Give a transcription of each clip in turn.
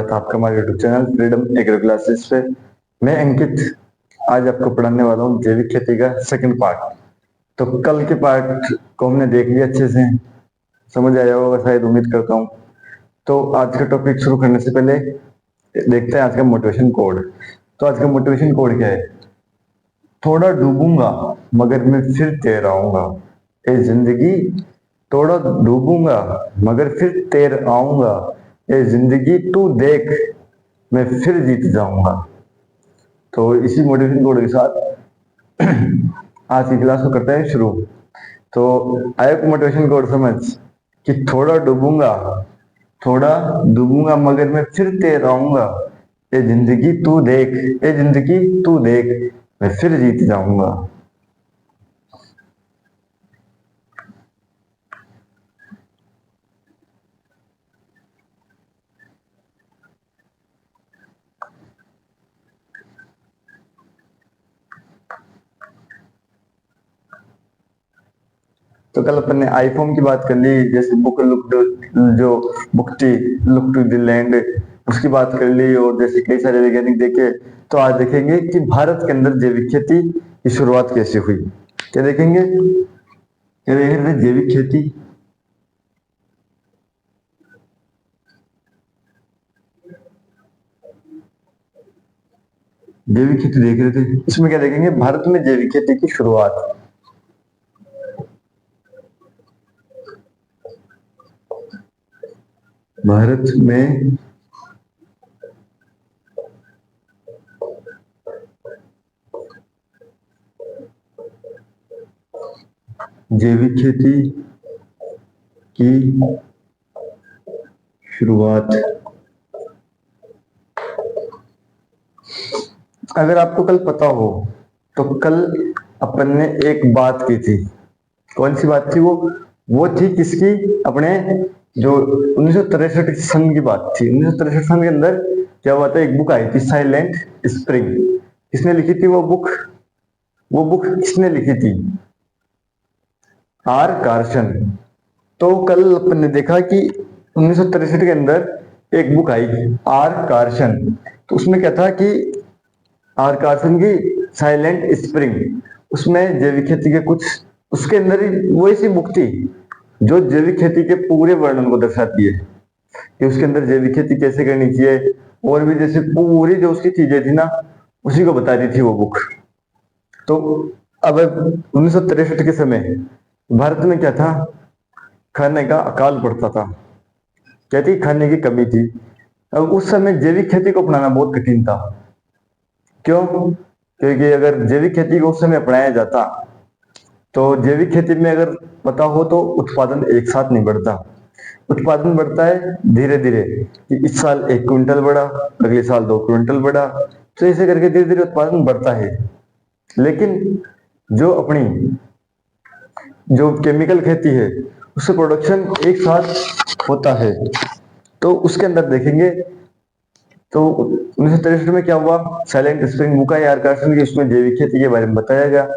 आपका हमारे YouTube channel freedom agro classes पे। मैं अंकित आज आपको पढ़ाने वाला हूँ जैविक खेती का सेकंड पार्ट। तो कल के पार्ट को हमने देख लिया, अच्छे से समझ आया होगा शायद, उम्मीद करता हूँ। तो आज का टॉपिक शुरू करने से पहले देखते हैं आज का मोटिवेशन कोड। तो आज का मोटिवेशन कोड क्या है? थोड़ा डूबूंगा मगर मैं फिर तैर आऊंगा, ए जिंदगी। थोड़ा डूबूंगा मगर फिर तैर आऊंगा, ए जिंदगी तू देख, मैं फिर जीत जाऊंगा। तो इसी मोटिवेशन कोड के साथ आज की क्लास को करते हैं शुरू। तो आया मोटिवेशन कोड समझ कि थोड़ा डूबूंगा मगर मैं फिर तैर आऊंगा, ए जिंदगी तू देख, ए जिंदगी तू देख, मैं फिर जीत जाऊंगा। तो कल अपन ने आईफोन की बात कर ली, जैसे बुक लुक जो बुक थी लुक टू द लैंड, उसकी बात कर ली, और जैसे कई सारे वैज्ञानिक देखे। तो आज देखेंगे कि भारत के अंदर जैविक खेती की शुरुआत कैसे हुई। क्या देखेंगे? क्या देखेंगे? जैविक खेती। जैविक खेती देख रहे थे, इसमें क्या देखेंगे? भारत में जैविक खेती की शुरुआत। भारत में जैविक खेती की शुरुआत। अगर आपको कल पता हो तो कल अपन ने एक बात की थी। कौन सी बात थी वो थी किसकी? अपने जो 1963 सन की बात थी। 1963 सन के अंदर क्या हुआ था? एक बुक आई थी, साइलेंट स्प्रिंग। किसने लिखी थी वो बुक? वो बुक किसने लिखी थी? R Carson. तो कल अपन ने देखा कि 1963 के अंदर एक बुक आई, आर कार्सन। तो उसमें क्या था कि आर कार्सन की साइलेंट स्प्रिंग, उसमें जैविक खेती के कुछ, उसके अंदर ही वो ऐसी बुक थी जो जैविक खेती के पूरे वर्णन को दर्शाती है कि उसके अंदर जैविक खेती कैसे करनी चाहिए, और भी जैसे पूरी जो उसकी चीजें थी ना, उसी को बता रही थी वो बुक। तो अब 1963 के समय भारत में क्या था? खाने का अकाल पड़ता था। क्या थी? खाने की कमी थी। अब उस समय जैविक खेती को अपनाना बहुत कठिन था। क्यों? क्योंकि अगर जैविक खेती को उस समय अपनाया जाता तो जैविक खेती में अगर पता हो तो उत्पादन एक साथ नहीं बढ़ता। उत्पादन बढ़ता है धीरे धीरे, कि इस साल 1 क्विंटल बढ़ा, अगले साल 2 क्विंटल बढ़ा, तो ऐसे करके धीरे धीरे उत्पादन बढ़ता है। लेकिन जो अपनी जो केमिकल खेती है उससे प्रोडक्शन एक साथ होता है। तो उसके अंदर देखेंगे तो 1963 में क्या हुआ? Silent spring book I R Carson की, उसमें जैविक खेती के बारे में बताया गया।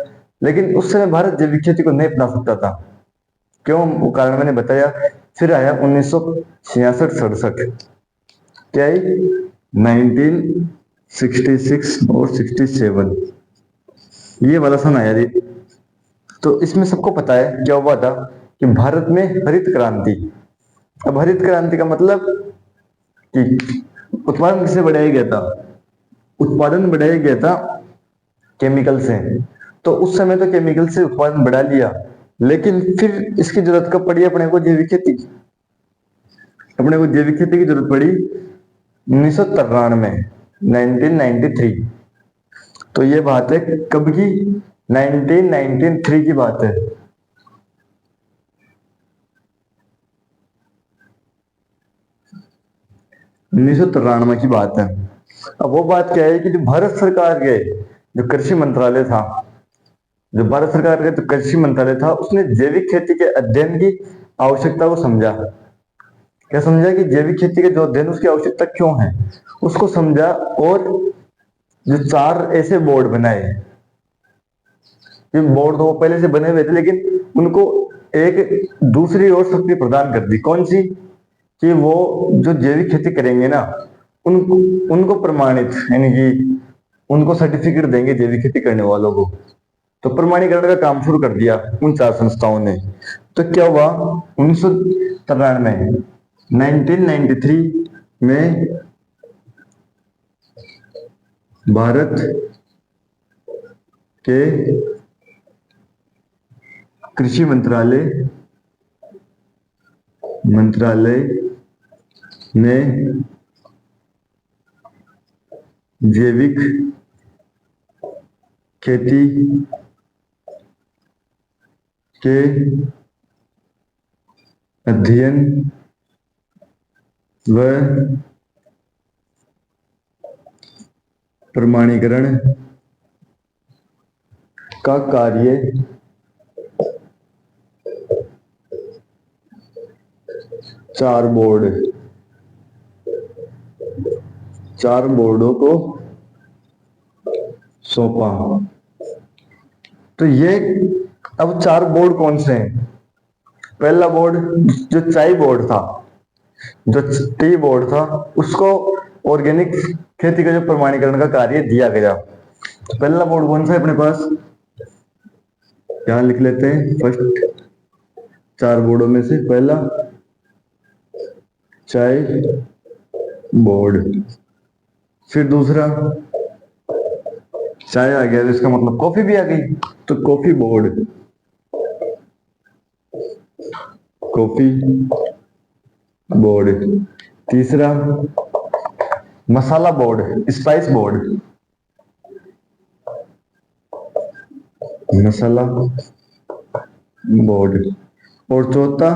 लेकिन उस समय भारत जैविक खेती को नहीं अपना सकता था। क्यों? वो कारण मैंने बताया। फिर आया 1966-67। क्या है? 1966 और 67, ये वाला सन आया जी। तो इसमें सबको पता है क्या हुआ था कि भारत में हरित क्रांति। अब हरित क्रांति का मतलब कि उत्पादन किससे बढ़ाया गया था? उत्पादन बढ़ाया गया था केमिकल से। तो उस समय तो केमिकल से उत्पादन बढ़ा लिया, लेकिन फिर इसकी जरूरत कब पड़ी अपने को? जैविक खेती की। अपने को जैविक खेती की जरूरत पड़ी 1993, 1993। तो ये बात है कब की? 1993 की बात है। 1993 की बात है। अब वो बात क्या है कि जो भारत सरकार के जो कृषि मंत्रालय था, जो भारत सरकार का जो कृषि मंत्रालय था, उसने जैविक खेती के अध्ययन की आवश्यकता को समझा। क्या समझा? कि जैविक खेती के जो अध्ययन उसकी आवश्यकता क्यों है, उसको समझा, और जो 4 ऐसे बोर्ड बनाए। ये बोर्ड तो वो पहले से बने हुए थे, लेकिन उनको एक दूसरी और शक्ति प्रदान कर दी। कौन सी? कि वो जो जैविक खेती करेंगे ना, उनको उनको प्रमाणित यानी कि उनको सर्टिफिकेट देंगे जैविक खेती करने वालों को। तो प्रमाणीकरण का काम शुरू कर दिया उन चार संस्थाओं ने। तो क्या हुआ 1993 1993 में भारत के कृषि मंत्रालय ने जैविक खेती के अध्ययन व प्रमाणीकरण का कार्य चार बोर्डों को सौंपा। तो ये अब चार बोर्ड कौन से हैं? पहला बोर्ड जो चाय बोर्ड था, जो टी बोर्ड था, उसको ऑर्गेनिक खेती का जो प्रमाणीकरण का कार्य दिया गया। तो पहला बोर्ड कौन सा है अपने पास? यहां लिख लेते हैं। फर्स्ट चार बोर्डों में से पहला चाय बोर्ड। फिर दूसरा चाय आ गया तो इसका मतलब कॉफी भी आ गई, तो कॉफी बोर्ड। तीसरा मसाला बोर्ड, स्पाइस बोर्ड, मसाला बोर्ड। और चौथा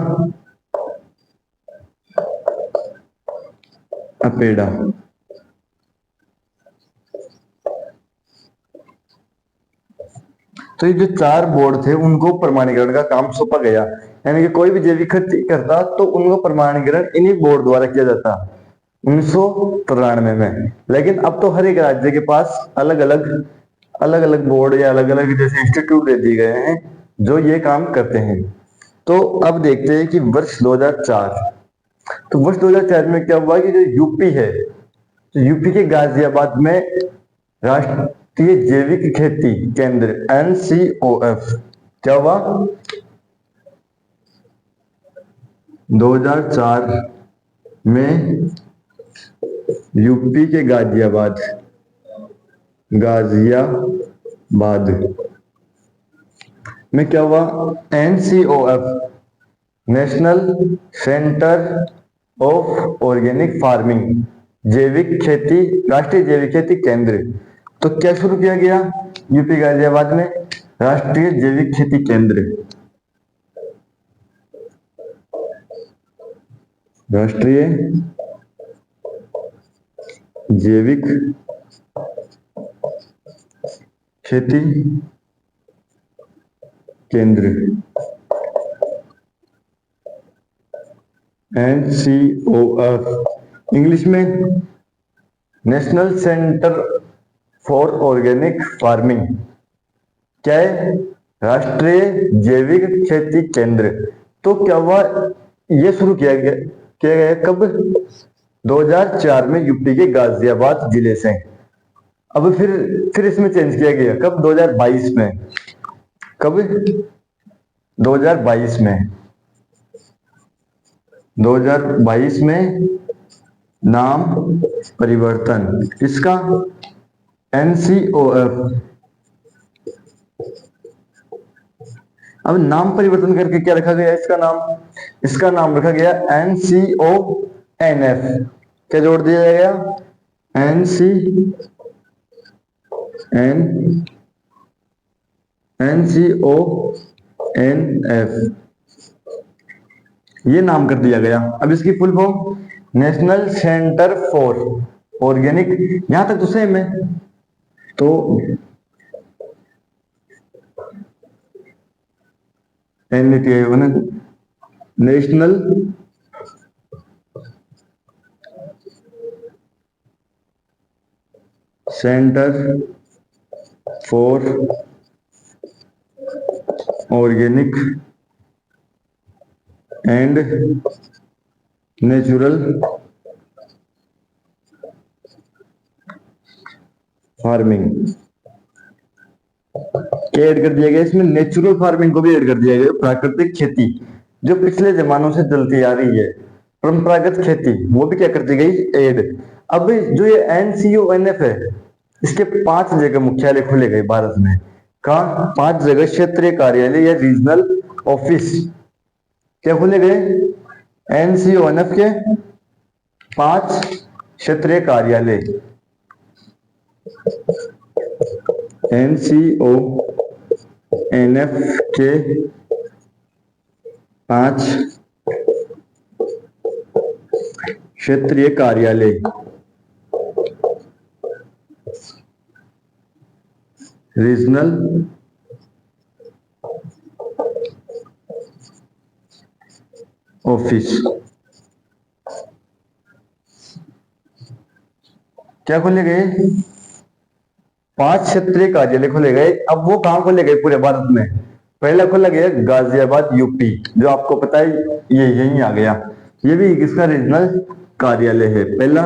अपेडा। तो ये जो चार बोर्ड थे उनको प्रमाणीकरण का काम सौंपा गया, यानी कि कोई भी जैविक खेती करता तो उनको प्रमाणीकरण इन्हीं बोर्ड द्वारा किया जाता 1993 में। लेकिन अब तो हर एक राज्य के पास अलग अलग बोर्ड या अलग अलग जैसे इंस्टीट्यूट दे दिए गए हैं जो ये काम करते हैं। तो अब देखते हैं कि वर्ष 2004, तो वर्ष 2004 में क्या हुआ कि जो यूपी है, तो यूपी के गाजियाबाद में राष्ट्रीय जैविक खेती केंद्र NCOF क्या हुआ 2004 में यूपी के गाजियाबाद में क्या हुआ NCOF national centre of organic farming जैविक खेती, राष्ट्रीय जैविक खेती केंद्र। तो क्या शुरू किया गया यूपी गाजियाबाद में? राष्ट्रीय जैविक खेती केंद्र। राष्ट्रीय जैविक खेती केंद्र NCOF, इंग्लिश में national centre for organic farming. क्या है? राष्ट्रीय जैविक खेती केंद्र। तो क्या हुआ ये शुरू किया गया कब? 2004 में यूपी के गाजियाबाद जिले से। अब फिर इसमें चेंज किया गया कब? 2022 में। कब? 2022 में। 2022 में नाम परिवर्तन इसका NCOF। अब नाम परिवर्तन करके क्या रखा गया इसका नाम रखा गया NCONF। क्या जोड़ दिया गया? NCONF, ये नाम कर दिया गया। अब इसकी full form national centre for organic, यहां तक तो सेम है। तो national centre for organic and natural farming क्या ऐड कर दिया गया इसमें? नेचुरल फार्मिंग को भी ऐड कर दिया गया, प्राकृतिक खेती जो पिछले जमानों से चलती आ रही है, परंपरागत खेती, वो भी क्या कर दी गई? ऐड। अब जो ये NCONF है, इसके 5 जगह मुख्यालय खोले गए भारत में। कहा? 5 जगह क्षेत्रीय कार्यालय या रीजनल ऑफिस क्या खोले गए? NCONF के 5 क्षेत्रीय कार्यालय, NCONF के 5 क्षेत्रीय कार्यालय, रीजनल ऑफिस क्या खोले गए? 5 क्षेत्रीय कार्यालय खोले गए। अब वो कहां खोले गए पूरे भारत में? पहला खोला गया गाजियाबाद यूपी, जो आपको पता है ये यहीं आ गया, ये भी किसका रीजनल कार्यालय है पहला?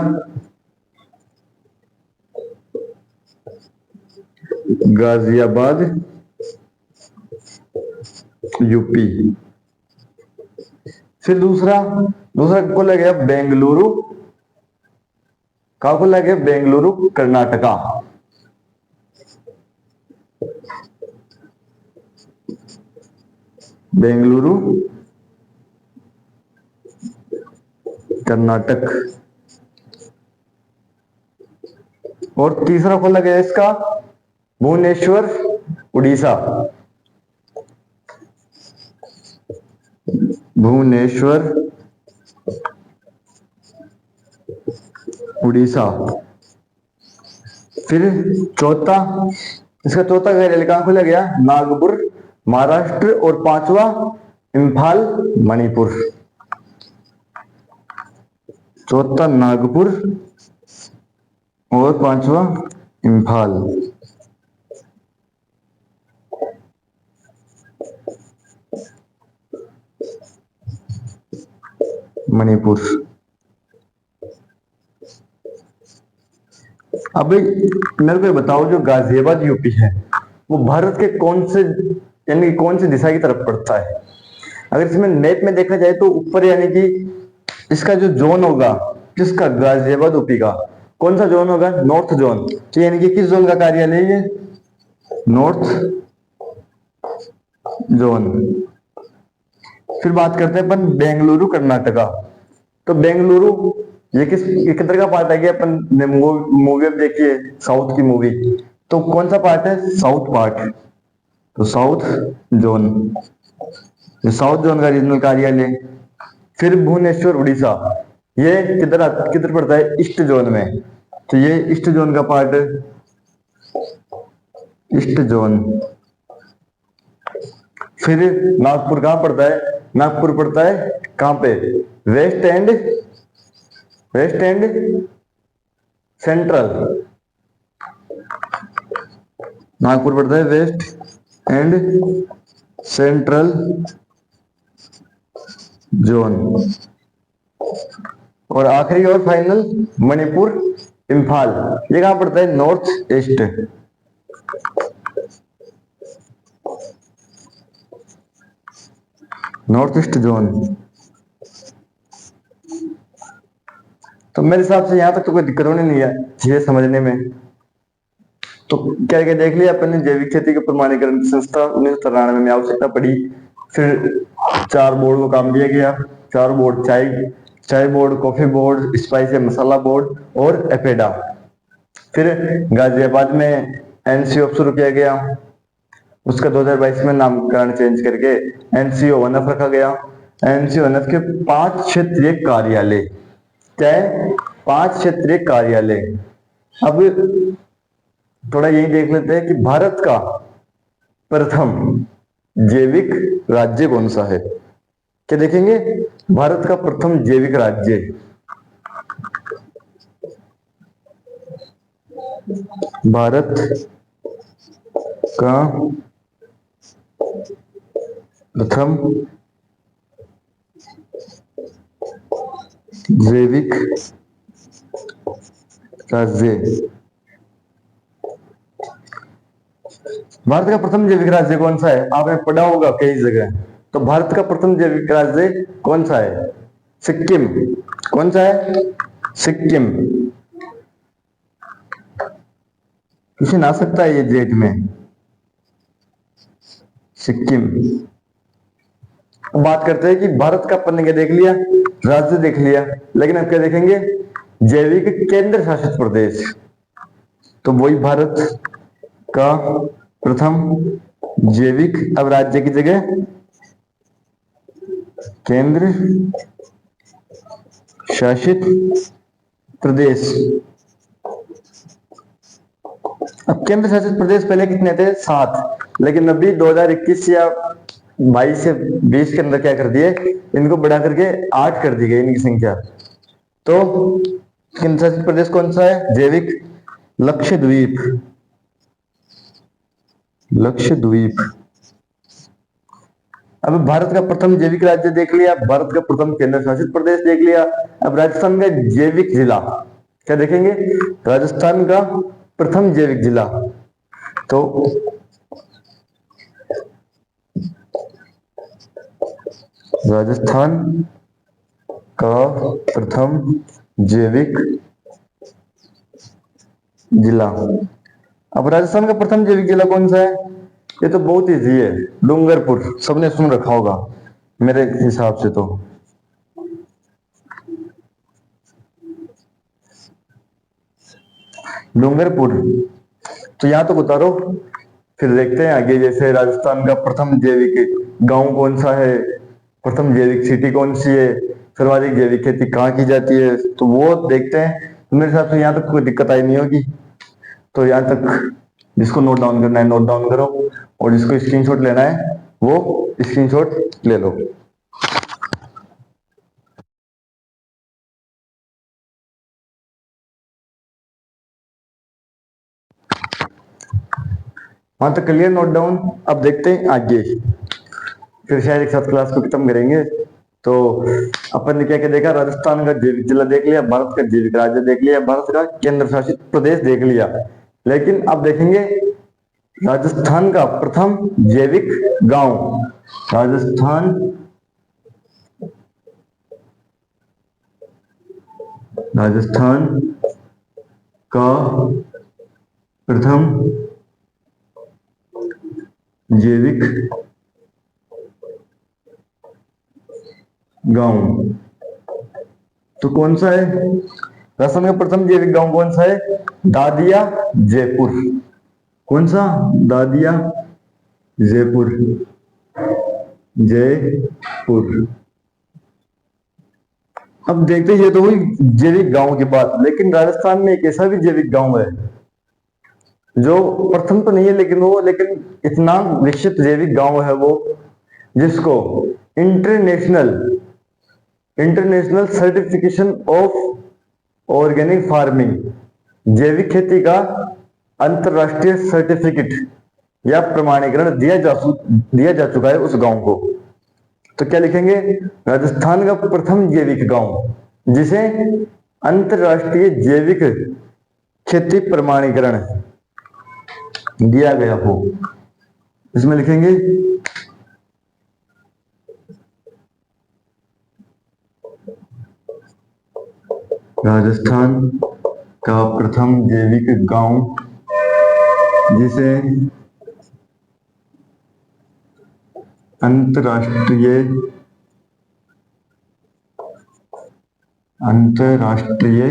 गाजियाबाद यूपी। फिर दूसरा खोला गया बेंगलुरु, कहां खोला गया? बेंगलुरु कर्नाटका। बेंगलुरु कर्नाटक। और तीसरा खोला गया इसका भुवनेश्वर उड़ीसा, भुवनेश्वर उड़ीसा। फिर चौथा कार्यालय कहां खोला गया? नागपुर महाराष्ट्र। और पांचवा इम्फाल मणिपुर। चौथा नागपुर और पांचवा इम्फाल। मणिपुर। अब मेरे को बताओ, जो गाजियाबाद यूपी है वो भारत के कौन से यानी कि कौन सी दिशा की तरफ पड़ता है? अगर इसमें मैप में देखा जाए तो ऊपर यानी कि इसका जो जोन होगा किसका? गाजियाबाद यूपी का। कौन सा जोन होगा? North zone. तो यानी कि किस जोन का कार्यालय है? North zone. फिर बात करते हैं अपन बेंगलुरु कर्नाटका। तो बेंगलुरु ये किधर का पार्ट है? कि अपन ने मूवी अब देखी है, साउथ की मूवी, तो कौन सा पार्ट है? South part. तो साउथ जोन, ये साउथ जोन का रीजनल कार्यालय। फिर भुवनेश्वर उड़ीसा, ये किधर किधर पड़ता है? ईस्ट जोन में। तो ये ईस्ट जोन का पार्ट है, ईस्ट जोन। फिर नागपुर कहां पड़ता है? नागपुर पड़ता है कहां पे? Waste and central. नागपुर पड़ता है वेस्ट एंड सेंट्रल जोन। और आखिरी और फाइनल मणिपुर इम्फाल, ये कहां पड़ता है? North east. North east zone. तो मेरे हिसाब से यहां तक तो कोई दिक्कत होनी नहीं है चीजें समझने में। तो क्या क्या देख लिया अपन ने? जैविक खेती के प्रमाणीकरण की संस्था 1993 में आवश्यकता पड़ी। फिर 4 बोर्ड को काम दिया गया। 4 बोर्ड, चाय बोर्ड, कॉफी बोर्ड, स्पाइस या मसाला बोर्ड और एपेडा। फिर गाजियाबाद में NCOF शुरू किया गया, उसका 2022 में नामकरण चेंज करके NCONF रखा गया। NCONF के 5 क्षेत्रीय कार्यालय, क्या है? 5 क्षेत्रीय कार्यालय। अब थोड़ा यही देख लेते हैं कि भारत का प्रथम जैविक राज्य कौन सा है? क्या देखेंगे? भारत का प्रथम जैविक राज्य, भारत का प्रथम जैविक राज्य भारत का प्रथम जैविक राज्य कौन सा है? आपने पढ़ा होगा कई जगह। तो भारत का प्रथम जैविक राज्य कौन सा है? सिक्किम। कौन सा है? सिक्किम। क्वेश्चन आ सकता है ये जेट में। सिक्किम। अब बात करते हैं कि भारत का अपन ने क्या देख लिया, राज्य देख लिया, लेकिन अब क्या देखेंगे, जैविक केंद्र शासित प्रदेश। तो वही भारत का प्रथम जैविक, अब राज्य की जगह केंद्र शासित प्रदेश। अब केंद्र शासित प्रदेश पहले कितने थे? 7, लेकिन अभी 2021 या 22 से 20 के अंदर क्या कर दिए, इनको बढ़ा करके 8 कर दी गई इनकी संख्या। तो केंद्र शासित प्रदेश कौन सा है? जैविक लक्षद्वीप। लक्षद्वीप। अब भारत का प्रथम जैविक राज्य देख लिया, भारत का प्रथम केंद्र शासित प्रदेश देख लिया। अब राजस्थान का जैविक जिला क्या देखेंगे? राजस्थान का प्रथम जैविक जिला। तो राजस्थान का प्रथम जैविक जिला। अब राजस्थान का प्रथम जैविक जिला कौन सा है? ये तो बहुत इजी है, डूंगरपुर। सबने सुन रखा होगा मेरे हिसाब से। तो डूंगरपुर। तो यहां तो उतारो, फिर देखते हैं आगे। जैसे राजस्थान का प्रथम जैविक गांव कौन सा है, प्रथम जैविक सिटी कौन सी है, सर्वाधिक जैविक खेती कहाँ की जाती है, तो वो देखते हैं। तो मेरे हिसाब से यहाँ तक कोई दिक्कत आई नहीं होगी। तो यहाँ तक जिसको नोट डाउन करना है नोट डाउन करो, और जिसको स्क्रीनशॉट लेना है वो स्क्रीनशॉट ले लो। वहां तक क्लियर नोट डाउन। अब देखते हैं आगे, फिर शायद एक साथ क्लास को खत्म करेंगे। तो अपन ने क्या क्या देखा? राजस्थान का जैविक जिला देख लिया, भारत का जैविक राज्य देख लिया, भारत का केंद्र शासित प्रदेश देख लिया। लेकिन अब देखेंगे राजस्थान का प्रथम जैविक गांव। राजस्थान राजस्थान का प्रथम जैविक गांव तो कौन सा है? राजस्थान का प्रथम जैविक गांव कौन सा है? दादिया जयपुर। कौन सा? दादिया जयपुर। जयपुर। अब देखते हैं, ये तो हुई जैविक गांव की बात, लेकिन राजस्थान में एक ऐसा भी जैविक गांव है जो प्रथम तो नहीं है, लेकिन इतना विकसित जैविक गांव है वो, जिसको international international certification of organic farming, जैविक खेती का अंतरराष्ट्रीय सर्टिफिकेट या प्रमाणीकरण दिया जा चुका है उस गांव को। तो क्या लिखेंगे? राजस्थान का प्रथम जैविक गांव जिसे अंतरराष्ट्रीय जैविक खेती प्रमाणीकरण दिया गया हो, इसमें लिखेंगे राजस्थान का प्रथम जैविक गांव जिसे अंतरराष्ट्रीय अंतरराष्ट्रीय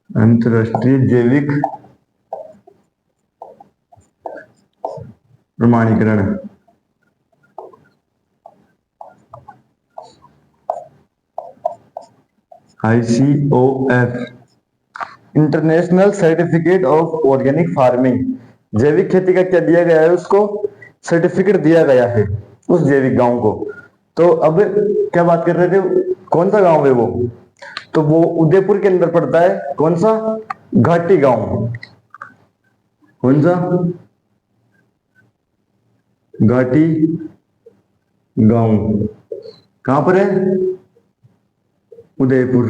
अंतरराष्ट्रीय जैविक प्रमाणीकरण ICOF, international certificate of organic farming. जैविक खेती का क्या दिया गया है? उसको सर्टिफिकेट दिया गया है उस जैविक गांव को। तो अब क्या बात कर रहे थे, कौन सा गांव है वो? तो वो उदयपुर के अंदर पड़ता है। कौन सा? घाटी गांव। कौन सा? घाटी गांव। कहां पर है? उदयपुर,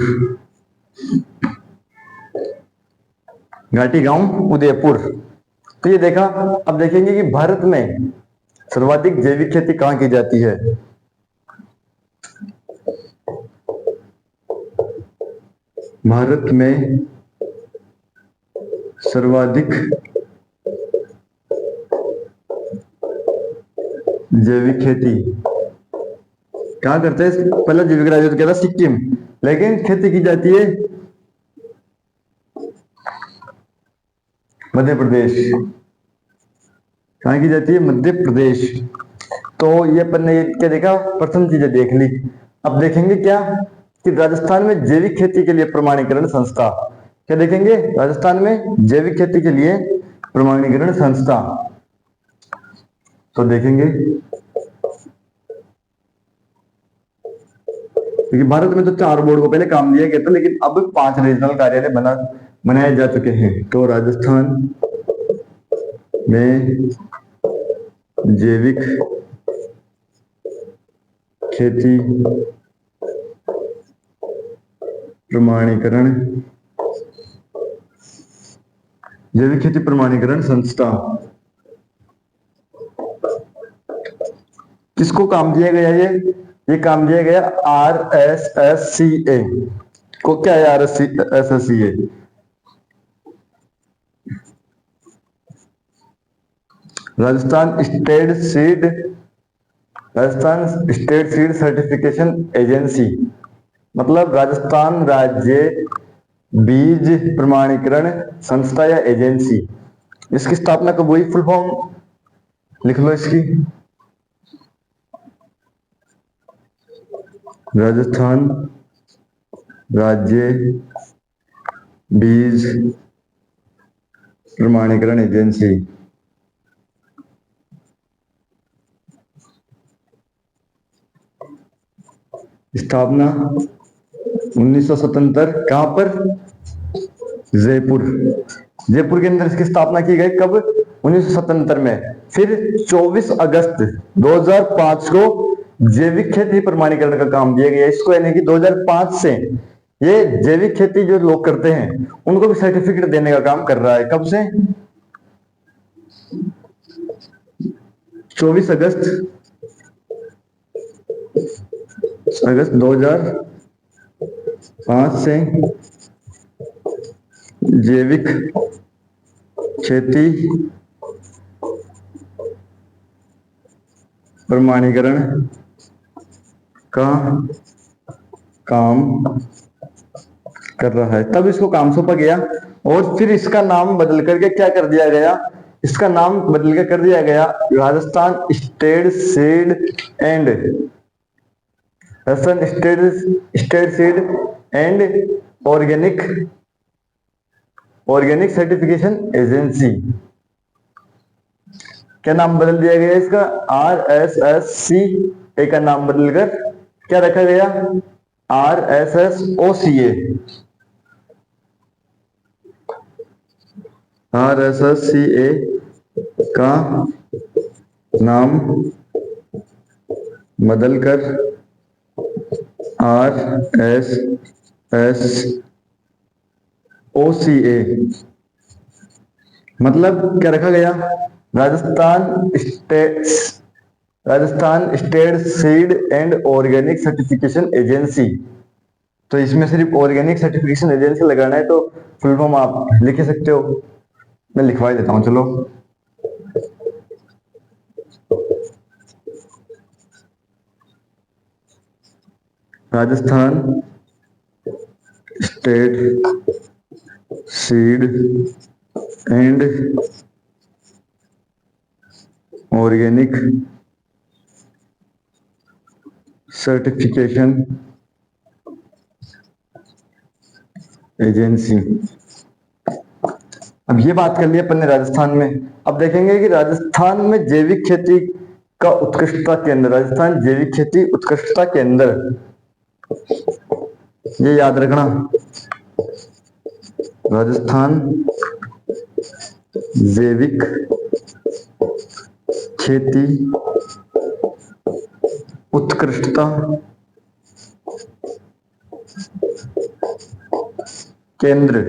घाटी गांव उदयपुर। तो ये देखा। अब देखेंगे कि भारत में सर्वाधिक जैविक खेती कहाँ की जाती है। भारत में सर्वाधिक जैविक खेती कहाँ करते हैं। पहला जैविक राज्य तो क्या था, सिक्किम, लेकिन खेती की जाती है मध्य प्रदेश। कहाँ की जाती है, मध्य प्रदेश। तो ये अपन ने क्या देखा, प्रथम चीजें देख ली। अब देखेंगे क्या कि राजस्थान में जैविक खेती के लिए प्रमाणीकरण संस्था, क्या देखेंगे, राजस्थान में जैविक खेती के लिए प्रमाणीकरण संस्था। तो देखेंगे, क्योंकि भारत में तो 4 बोर्ड को पहले काम दिया गया था, लेकिन अब 5 रीजनल कार्यालय बनाए जा चुके हैं। तो राजस्थान में जैविक खेती प्रमाणीकरण, जैविक खेती प्रमाणीकरण संस्था, किसको काम दिया गया, ये काम दिया गया RSSCA को। क्या है RSSCA, Rajasthan state seed certification agency, मतलब राजस्थान राज्य बीज प्रमाणीकरण संस्था या एजेंसी। इसकी स्थापना कब हुई, फुल फॉर्म लिख लो इसकी, राजस्थान राज्य बीज प्रमाणीकरण एजेंसी। स्थापना 1977, कहां पर, जयपुर। जयपुर के अंदर इसकी स्थापना की गई, कब, 1977 में। फिर 24 अगस्त 2005 को जैविक खेती प्रमाणीकरण का काम दिया गया इसको, यानी कि 2005 से ये जैविक खेती जो लोग करते हैं उनको भी सर्टिफिकेट देने का काम कर रहा है। कब से, 24 अगस्त 2005 से जैविक खेती प्रमाणीकरण का काम कर रहा है। तब इसको काम सौंपा गया और फिर इसका नाम बदल करके क्या कर दिया गया, इसका नाम बदल के कर दिया गया Rajasthan state seed and organic certification agency. क्या नाम बदल दिया गया इसका, RSSCA का नाम बदलकर क्या रखा गया, RSSOCA। RSSCA का नाम बदलकर RSSOCA, मतलब क्या रखा गया, Rajasthan state seed and organic certification agency. तो इसमें सिर्फ ऑर्गेनिक सर्टिफिकेशन एजेंसी लगाना है, तो फुल फॉर्म आप लिख सकते हो, मैं लिखवा देता हूं, चलो। Rajasthan state seed and organic certification agency. अब ये बात कर ली अपन ने राजस्थान में। अब देखेंगे कि राजस्थान में जैविक खेती का उत्कृष्टता केंद्र, राजस्थान जैविक खेती उत्कृष्टता केंद्र, ये याद रखना, राजस्थान जैविक खेती उत्कृष्टता केंद्र।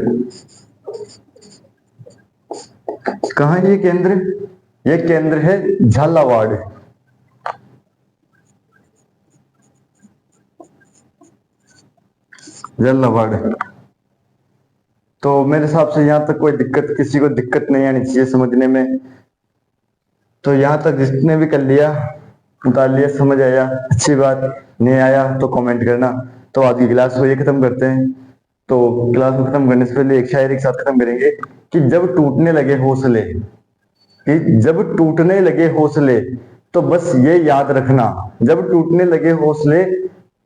कहाँ है ये केंद्र? ये केंद्र है झालावाड़। झालावाड़। तो मेरे हिसाब से यहाँ तक कोई दिक्कत, किसी को दिक्कत नहीं आनी चाहिए समझने में। तो यहाँ तक जिसने भी कर लिया उतार लिया, समझ आया, अच्छी बात। नहीं आया तो कमेंट करना। तो आज की क्लास को ये खत्म करते हैं। तो क्लास को खत्म करने से पहले एक शायरी के साथ खत्म करेंगे कि जब टूटने लगे हौसले, कि जब टूटने लगे हौसले तो बस ये याद रखना, जब टूटने लगे हौसले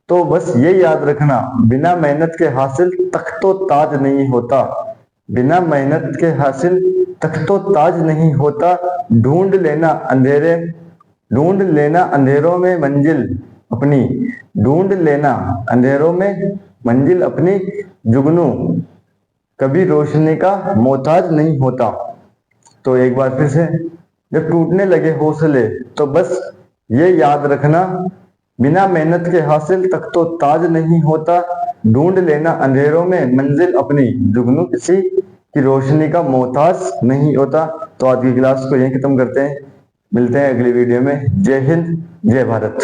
तो बस ये याद रखना, बिना मेहनत के हासिल तख्तो ताज नहीं होता, बिना मेहनत के हासिल तख्तो ताज नहीं होता, ढूंढ लेना अंधेरे, ढूंढ लेना अंधेरों में मंजिल अपनी, ढूंढ लेना अंधेरों में मंजिल अपनी, जुगनू कभी रोशनी का मोहताज नहीं होता। तो एक बार फिर से, जब टूटने लगे हौसले तो बस ये याद रखना, बिना मेहनत के हासिल तक तो ताज नहीं होता, ढूंढ लेना अंधेरों में मंजिल अपनी, जुगनू किसी की रोशनी का मोहताज नहीं होता। तो आज की क्लास को यहीं खत्म करते हैं, मिलते हैं अगली वीडियो में। जय हिंद, जय भारत।